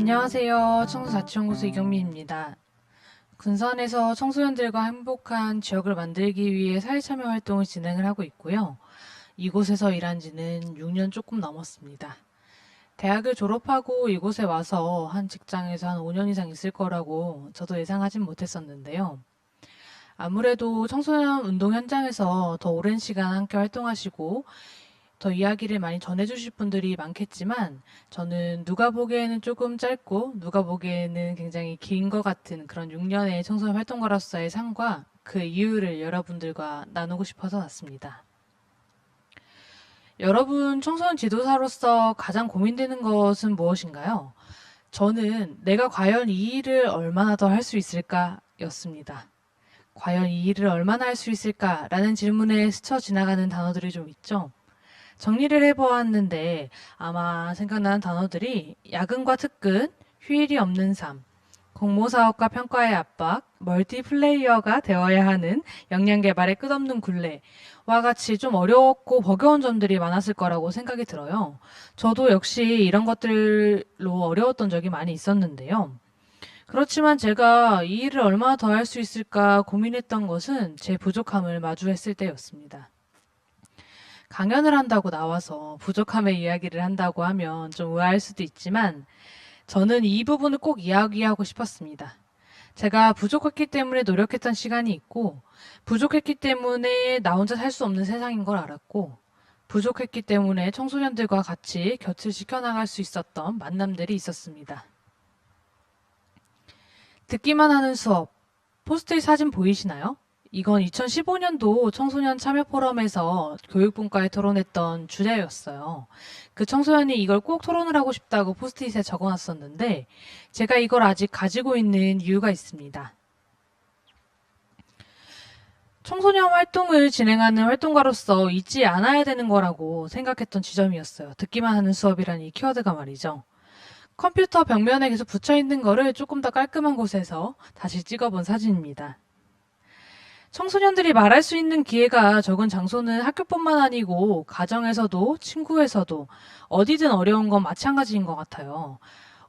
안녕하세요. 청소자치연구소 이경민입니다. 군산에서 청소년들과 행복한 지역을 만들기 위해 사회참여 활동을 진행을 하고 있고요. 이곳에서 일한 지는 6년 조금 넘었습니다. 대학을 졸업하고 이곳에 와서 한 직장에서 한 5년 이상 있을 거라고 저도 예상하진 못했었는데요. 아무래도 청소년 운동 현장에서 더 오랜 시간 함께 활동하시고 더 이야기를 많이 전해주실 분들이 많겠지만 저는 누가 보기에는 조금 짧고 누가 보기에는 굉장히 긴 것 같은 그런 6년의 청소년 활동가로서의 삶과 그 이유를 여러분들과 나누고 싶어서 왔습니다. 여러분 청소년 지도사로서 가장 고민되는 것은 무엇인가요? 저는 내가 과연 이 일을 얼마나 더 할 수 있을까 였습니다. 과연 이 일을 얼마나 할 수 있을까라는 질문에 스쳐 지나가는 단어들이 좀 있죠. 정리를 해보았는데 아마 생각나는 단어들이 야근과 특근, 휴일이 없는 삶, 공모사업과 평가의 압박, 멀티플레이어가 되어야 하는 역량개발의 끝없는 굴레와 같이 좀 어렵고 버거운 점들이 많았을 거라고 생각이 들어요. 저도 역시 이런 것들로 어려웠던 적이 많이 있었는데요. 그렇지만 제가 이 일을 얼마나 더 할 수 있을까 고민했던 것은 제 부족함을 마주했을 때였습니다. 강연을 한다고 나와서 부족함의 이야기를 한다고 하면 좀 의아할 수도 있지만 저는 이 부분을 꼭 이야기하고 싶었습니다. 제가 부족했기 때문에 노력했던 시간이 있고 부족했기 때문에 나 혼자 살 수 없는 세상인 걸 알았고 부족했기 때문에 청소년들과 같이 곁을 지켜나갈 수 있었던 만남들이 있었습니다. 듣기만 하는 수업, 포스트잇 사진 보이시나요? 이건 2015년도 청소년 참여 포럼에서 교육분과에 토론했던 주제였어요. 그 청소년이 이걸 꼭 토론을 하고 싶다고 포스트잇에 적어놨었는데 제가 이걸 아직 가지고 있는 이유가 있습니다. 청소년 활동을 진행하는 활동가로서 잊지 않아야 되는 거라고 생각했던 지점이었어요. 듣기만 하는 수업이라는 이 키워드가 말이죠. 컴퓨터 벽면에 계속 붙여있는 거를 조금 더 깔끔한 곳에서 다시 찍어본 사진입니다. 청소년들이 말할 수 있는 기회가 적은 장소는 학교뿐만 아니고 가정에서도 친구에서도 어디든 어려운 건 마찬가지인 것 같아요.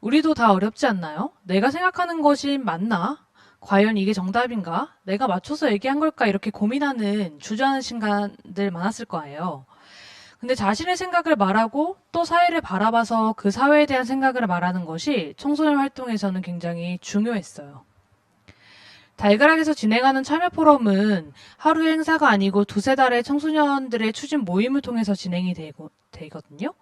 우리도 다 어렵지 않나요? 내가 생각하는 것이 맞나? 과연 이게 정답인가? 내가 맞춰서 얘기한 걸까? 이렇게 고민하는 주저하는 시간들 많았을 거예요. 근데 자신의 생각을 말하고 또 사회를 바라봐서 그 사회에 대한 생각을 말하는 것이 청소년 활동에서는 굉장히 중요했어요. 달가락에서 진행하는 참여 포럼은 하루의 행사가 아니고 두세 달의 청소년들의 추진 모임을 통해서 진행이 되거든요.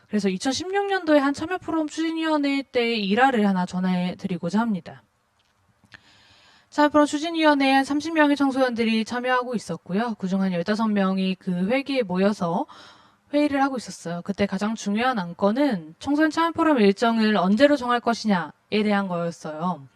그래서 2016년도에 한 참여 포럼 추진위원회 때의 일화를 하나 전해드리고자 합니다. 참여 포럼 추진위원회에 한 30명의 청소년들이 참여하고 있었고요. 그중 한 15명이 그 회기에 모여서 회의를 하고 있었어요. 그때 가장 중요한 안건은 청소년 참여 포럼 일정을 언제로 정할 것이냐에 대한 거였어요.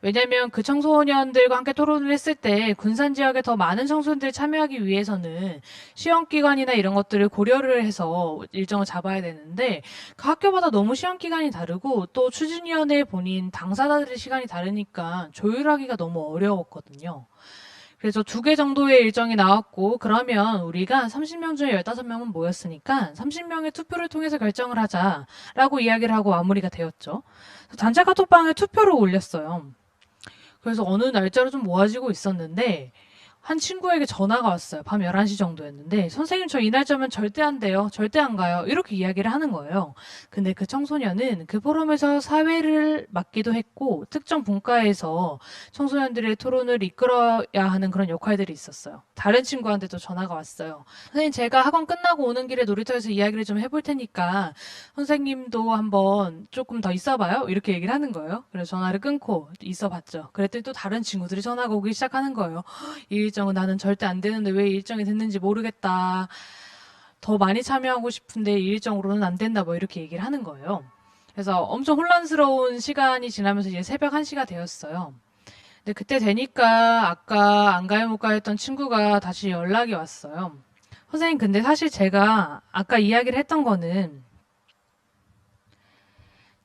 왜냐하면 그 청소년들과 함께 토론을 했을 때 군산 지역에 더 많은 청소년들이 참여하기 위해서는 시험기간이나 이런 것들을 고려를 해서 일정을 잡아야 되는데 그 학교마다 너무 시험기간이 다르고 또 추진위원회 본인 당사자들의 시간이 다르니까 조율하기가 너무 어려웠거든요. 그래서 2개 정도의 일정이 나왔고 그러면 우리가 30명 중에 15명은 모였으니까 30명의 투표를 통해서 결정을 하자라고 이야기를 하고 마무리가 되었죠. 단체 카톡방에 투표를 올렸어요. 그래서 어느 날짜로 좀 모아지고 있었는데 한 친구에게 전화가 왔어요. 밤 11시 정도였는데 선생님 저 이 날짜면 절대 안 돼요. 절대 안 가요. 이렇게 이야기를 하는 거예요. 근데 그 청소년은 그 포럼에서 사회를 맡기도 했고 특정 분과에서 청소년들의 토론을 이끌어야 하는 그런 역할들이 있었어요. 다른 친구한테도 전화가 왔어요. 선생님 제가 학원 끝나고 오는 길에 놀이터에서 이야기를 좀 해볼 테니까 선생님도 한번 조금 더 있어봐요. 이렇게 얘기를 하는 거예요. 그래서 전화를 끊고 있어봤죠. 그랬더니 또 다른 친구들이 전화가 오기 시작하는 거예요. 이 일정은 나는 절대 안 되는데 왜 일정이 됐는지 모르겠다. 더 많이 참여하고 싶은데 이 일정으로는 안 된다. 뭐 이렇게 얘기를 하는 거예요. 그래서 엄청 혼란스러운 시간이 지나면서 이제 새벽 1시가 되었어요. 근데 그때 되니까 아까 안 가요 못 가요 했던 친구가 다시 연락이 왔어요. 선생님 근데 사실 제가 아까 이야기를 했던 거는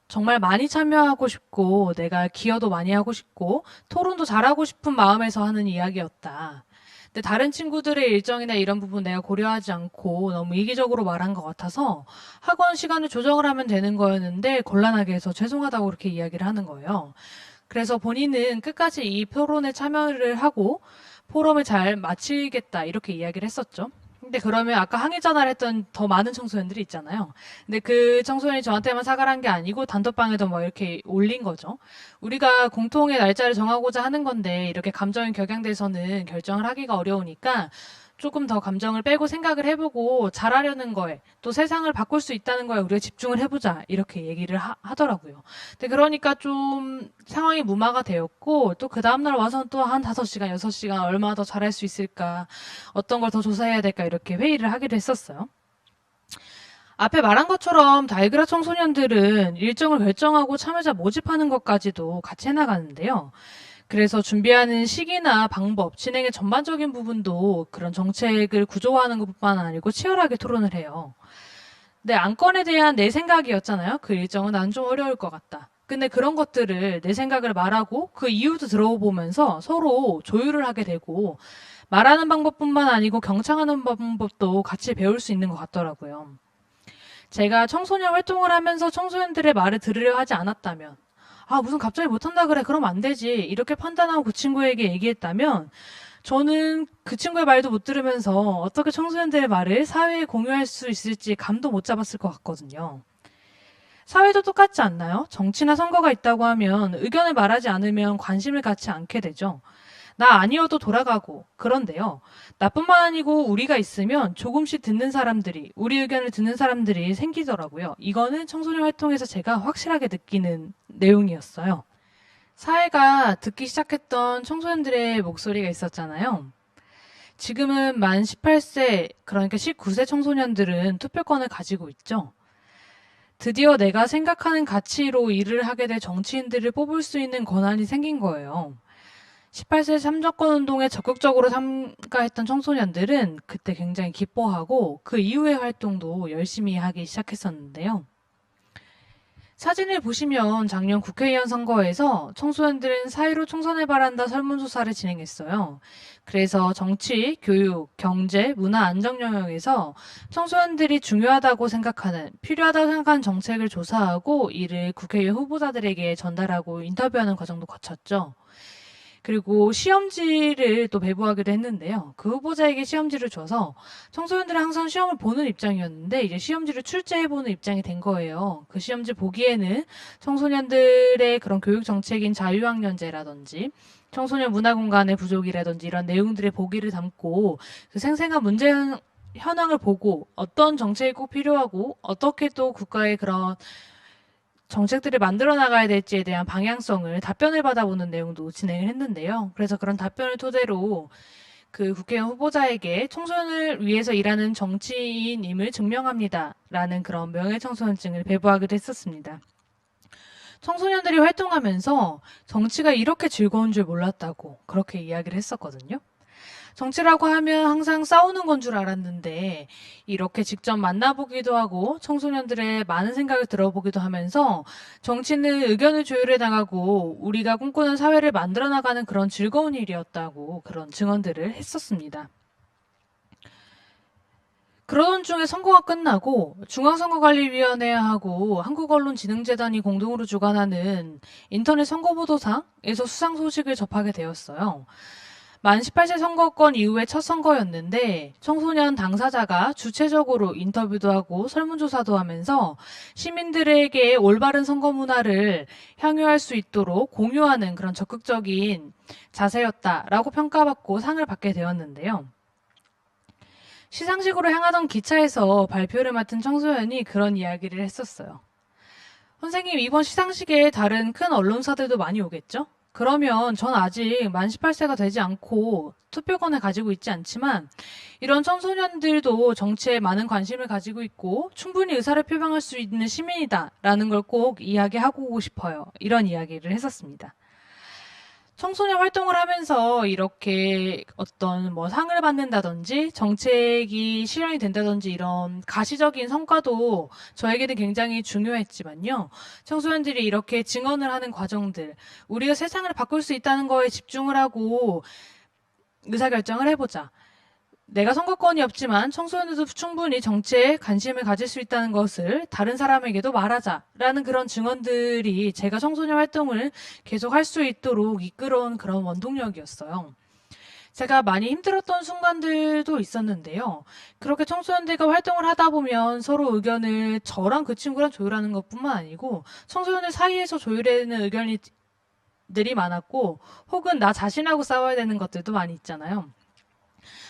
정말 많이 참여하고 싶고 내가 기여도 많이 하고 싶고 토론도 잘하고 싶은 마음에서 하는 이야기였다. 근데 다른 친구들의 일정이나 이런 부분 내가 고려하지 않고 너무 이기적으로 말한 것 같아서 학원 시간을 조정을 하면 되는 거였는데 곤란하게 해서 죄송하다고 그렇게 이야기를 하는 거예요. 그래서 본인은 끝까지 이 토론에 참여를 하고 포럼을 잘 마치겠다 이렇게 이야기를 했었죠. 근데 그러면 아까 항의 전화를 했던 더 많은 청소년들이 있잖아요. 근데 그 청소년이 저한테만 사과를 한 게 아니고 단톡방에도 뭐 이렇게 올린 거죠. 우리가 공통의 날짜를 정하고자 하는 건데 이렇게 감정이 격양돼서는 결정을 하기가 어려우니까 조금 더 감정을 빼고 생각을 해보고 잘하려는 거에 또 세상을 바꿀 수 있다는 거에 우리가 집중을 해보자 이렇게 얘기를 하더라고요. 근데 그러니까 좀 상황이 무마가 되었고 또 그 다음날 와서는 또 한 5시간, 6시간 얼마나 더 잘할 수 있을까 어떤 걸 더 조사해야 될까 이렇게 회의를 하기로 했었어요. 앞에 말한 것처럼 다이그라 청소년들은 일정을 결정하고 참여자 모집하는 것까지도 같이 해나가는데요. 그래서 준비하는 시기나 방법, 진행의 전반적인 부분도 그런 정책을 구조화하는 것뿐만 아니고 치열하게 토론을 해요. 근데 안건에 대한 내 생각이었잖아요. 그 일정은 난 좀 어려울 것 같다. 근데 그런 것들을 내 생각을 말하고 그 이유도 들어보면서 서로 조율을 하게 되고 말하는 방법뿐만 아니고 경청하는 방법도 같이 배울 수 있는 것 같더라고요. 제가 청소년 활동을 하면서 청소년들의 말을 들으려 하지 않았다면 무슨 갑자기 못한다 그래 그럼 안 되지 이렇게 판단하고 그 친구에게 얘기했다면 저는 그 친구의 말도 못 들으면서 어떻게 청소년들의 말을 사회에 공유할 수 있을지 감도 못 잡았을 것 같거든요. 사회도 똑같지 않나요? 정치나 선거가 있다고 하면 의견을 말하지 않으면 관심을 갖지 않게 되죠. 나 아니어도 돌아가고 그런데요. 나뿐만 아니고 우리가 있으면 조금씩 듣는 사람들이 우리 의견을 듣는 사람들이 생기더라고요. 이거는 청소년 활동에서 제가 확실하게 느끼는 내용이었어요. 사회가 듣기 시작했던 청소년들의 목소리가 있었잖아요. 지금은 만 18세, 그러니까 19세 청소년들은 투표권을 가지고 있죠. 드디어 내가 생각하는 가치로 일을 하게 될 정치인들을 뽑을 수 있는 권한이 생긴 거예요. 18세 참정권 운동에 적극적으로 참가했던 청소년들은 그때 굉장히 기뻐하고 그 이후의 활동도 열심히 하기 시작했었는데요. 사진을 보시면 작년 국회의원 선거에서 청소년들은 사회로 총선을 바란다 설문조사를 진행했어요. 그래서 정치, 교육, 경제, 문화 안정 영역에서 청소년들이 중요하다고 생각하는, 필요하다고 생각하는 정책을 조사하고 이를 국회의원 후보자들에게 전달하고 인터뷰하는 과정도 거쳤죠. 그리고 시험지를 또 배부하기도 했는데요. 그 후보자에게 시험지를 줘서 청소년들은 항상 시험을 보는 입장이었는데 이제 시험지를 출제해보는 입장이 된 거예요. 그 시험지 보기에는 청소년들의 그런 교육 정책인 자유학년제라든지 청소년 문화공간의 부족이라든지 이런 내용들의 보기를 담고 그 생생한 문제 현황을 보고 어떤 정책이 꼭 필요하고 어떻게 또 국가의 그런 정책들을 만들어 나가야 될지에 대한 방향성을 답변을 받아보는 내용도 진행을 했는데요. 그래서 그런 답변을 토대로 그 국회의원 후보자에게 청소년을 위해서 일하는 정치인임을 증명합니다. 라는 그런 명예청소년증을 배부하기도 했었습니다. 청소년들이 활동하면서 정치가 이렇게 즐거운 줄 몰랐다고 그렇게 이야기를 했었거든요. 정치라고 하면 항상 싸우는 건 줄 알았는데 이렇게 직접 만나보기도 하고 청소년들의 많은 생각을 들어보기도 하면서 정치는 의견을 조율해 나가고 우리가 꿈꾸는 사회를 만들어 나가는 그런 즐거운 일이었다고 그런 증언들을 했었습니다. 그러던 중에 선거가 끝나고 중앙선거관리위원회하고 한국언론진흥재단이 공동으로 주관하는 인터넷 선거보도상에서 수상 소식을 접하게 되었어요. 만 18세 선거권 이후의 첫 선거였는데 청소년 당사자가 주체적으로 인터뷰도 하고 설문조사도 하면서 시민들에게 올바른 선거 문화를 향유할 수 있도록 공유하는 그런 적극적인 자세였다라고 평가받고 상을 받게 되었는데요. 시상식으로 향하던 기차에서 발표를 맡은 청소년이 그런 이야기를 했었어요. 선생님, 이번 시상식에 다른 큰 언론사들도 많이 오겠죠? 그러면 전 아직 만 18세가 되지 않고 투표권을 가지고 있지 않지만 이런 청소년들도 정치에 많은 관심을 가지고 있고 충분히 의사를 표명할 수 있는 시민이다라는 걸 꼭 이야기하고 싶어요. 이런 이야기를 했었습니다. 청소년 활동을 하면서 이렇게 어떤 뭐 상을 받는다든지 정책이 실현이 된다든지 이런 가시적인 성과도 저에게는 굉장히 중요했지만요. 청소년들이 이렇게 증언을 하는 과정들, 우리가 세상을 바꿀 수 있다는 거에 집중을 하고 의사결정을 해보자. 내가 선거권이 없지만 청소년들도 충분히 정치에 관심을 가질 수 있다는 것을 다른 사람에게도 말하자라는 그런 증언들이 제가 청소년 활동을 계속 할 수 있도록 이끌어온 그런 원동력이었어요. 제가 많이 힘들었던 순간들도 있었는데요. 그렇게 청소년들과 활동을 하다 보면 서로 의견을 저랑 그 친구랑 조율하는 것뿐만 아니고 청소년들 사이에서 조율해내는 의견들이 많았고 혹은 나 자신하고 싸워야 되는 것들도 많이 있잖아요.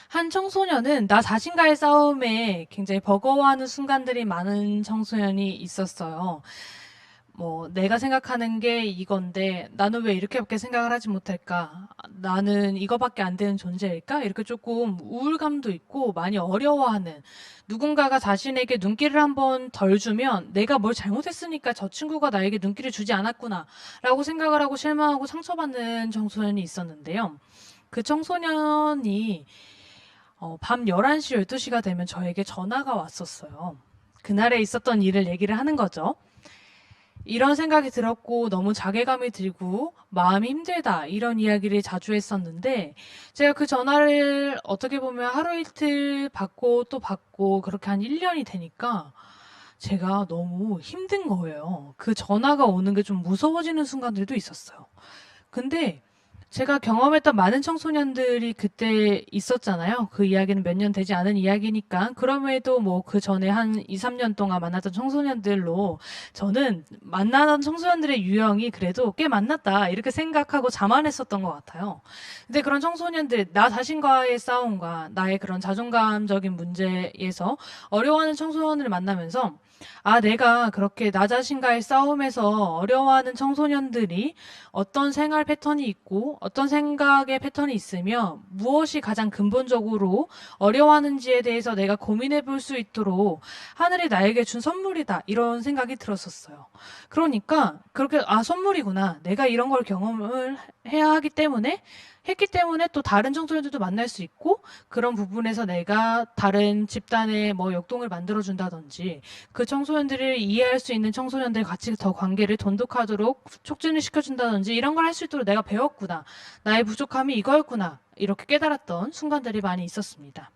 한 청소년은 나 자신과의 싸움에 굉장히 버거워하는 순간들이 많은 청소년이 있었어요. 내가 생각하는 게 이건데 나는 왜 이렇게밖에 생각을 하지 못할까? 나는 이거밖에 안 되는 존재일까? 이렇게 조금 우울감도 있고 많이 어려워하는, 누군가가 자신에게 눈길을 한번 덜 주면 내가 뭘 잘못했으니까 저 친구가 나에게 눈길을 주지 않았구나 라고 생각을 하고 실망하고 상처받는 청소년이 있었는데요. 그 청소년이 밤 11시, 12시가 되면 저에게 전화가 왔었어요. 그날에 있었던 일을 얘기를 하는 거죠. 이런 생각이 들었고 너무 자괴감이 들고 마음이 힘들다 이런 이야기를 자주 했었는데 제가 그 전화를 어떻게 보면 하루 이틀 받고 또 받고 그렇게 한 1년이 되니까 제가 너무 힘든 거예요. 그 전화가 오는 게 좀 무서워지는 순간들도 있었어요. 근데 제가 경험했던 많은 청소년들이 그때 있었잖아요. 그 이야기는 몇 년 되지 않은 이야기니까. 그럼에도 그 전에 한 2, 3년 동안 만났던 청소년들로 저는 만나던 청소년들의 유형이 그래도 꽤 만났다. 이렇게 생각하고 자만했었던 것 같아요. 근데 그런 청소년들, 나 자신과의 싸움과 나의 그런 자존감적인 문제에서 어려워하는 청소년을 만나면서 내가 그렇게 나 자신과의 싸움에서 어려워하는 청소년들이 어떤 생활 패턴이 있고 어떤 생각의 패턴이 있으며 무엇이 가장 근본적으로 어려워하는지에 대해서 내가 고민해 볼 수 있도록 하늘이 나에게 준 선물이다. 이런 생각이 들었었어요. 그러니까 그렇게 선물이구나. 내가 이런 걸 경험을 해야 하기 때문에 했기 때문에 또 다른 청소년들도 만날 수 있고 그런 부분에서 내가 다른 집단의 역동을 만들어준다든지 그 청소년들을 이해할 수 있는 청소년들 같이 더 관계를 돈독하도록 촉진을 시켜준다든지 이런 걸 할 수 있도록 내가 배웠구나. 나의 부족함이 이거였구나. 이렇게 깨달았던 순간들이 많이 있었습니다.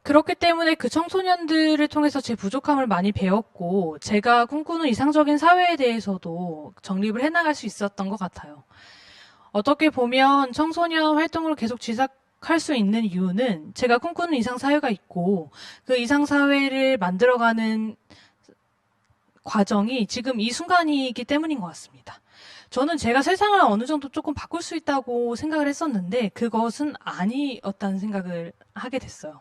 그렇기 때문에 그 청소년들을 통해서 제 부족함을 많이 배웠고 제가 꿈꾸는 이상적인 사회에 대해서도 정립을 해나갈 수 있었던 것 같아요. 어떻게 보면 청소년 활동을 계속 지속할 수 있는 이유는 제가 꿈꾸는 이상사회가 있고 그 이상사회를 만들어가는 과정이 지금 이 순간이기 때문인 것 같습니다. 저는 제가 세상을 어느 정도 조금 바꿀 수 있다고 생각을 했었는데 그것은 아니었다는 생각을 하게 됐어요.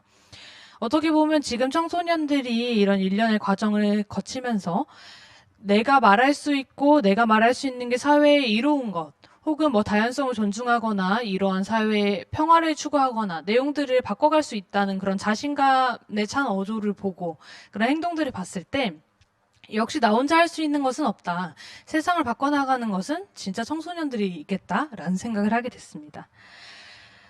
어떻게 보면 지금 청소년들이 이런 일련의 과정을 거치면서 내가 말할 수 있고 내가 말할 수 있는 게 사회에 이로운 것 혹은 다양성을 존중하거나 이러한 사회의 평화를 추구하거나 내용들을 바꿔갈 수 있다는 그런 자신감의 찬 어조를 보고 그런 행동들을 봤을 때 역시 나 혼자 할 수 있는 것은 없다. 세상을 바꿔나가는 것은 진짜 청소년들이겠다라는 생각을 하게 됐습니다.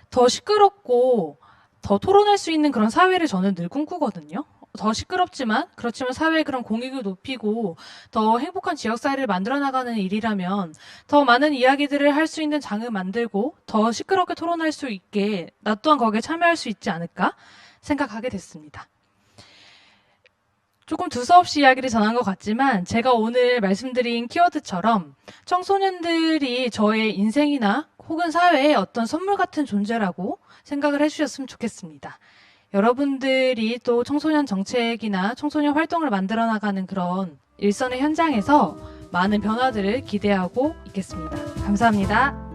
더 시끄럽고 더 토론할 수 있는 그런 사회를 저는 늘 꿈꾸거든요. 더 시끄럽지만 그렇지만 사회의 그런 공익을 높이고 더 행복한 지역사회를 만들어 나가는 일이라면 더 많은 이야기들을 할 수 있는 장을 만들고 더 시끄럽게 토론할 수 있게 나 또한 거기에 참여할 수 있지 않을까 생각하게 됐습니다. 조금 두서없이 이야기를 전한 것 같지만 제가 오늘 말씀드린 키워드처럼 청소년들이 저의 인생이나 혹은 사회에 어떤 선물 같은 존재라고 생각을 해주셨으면 좋겠습니다. 여러분들이 또 청소년 정책이나 청소년 활동을 만들어 나가는 그런 일선의 현장에서 많은 변화들을 기대하고 있겠습니다. 감사합니다.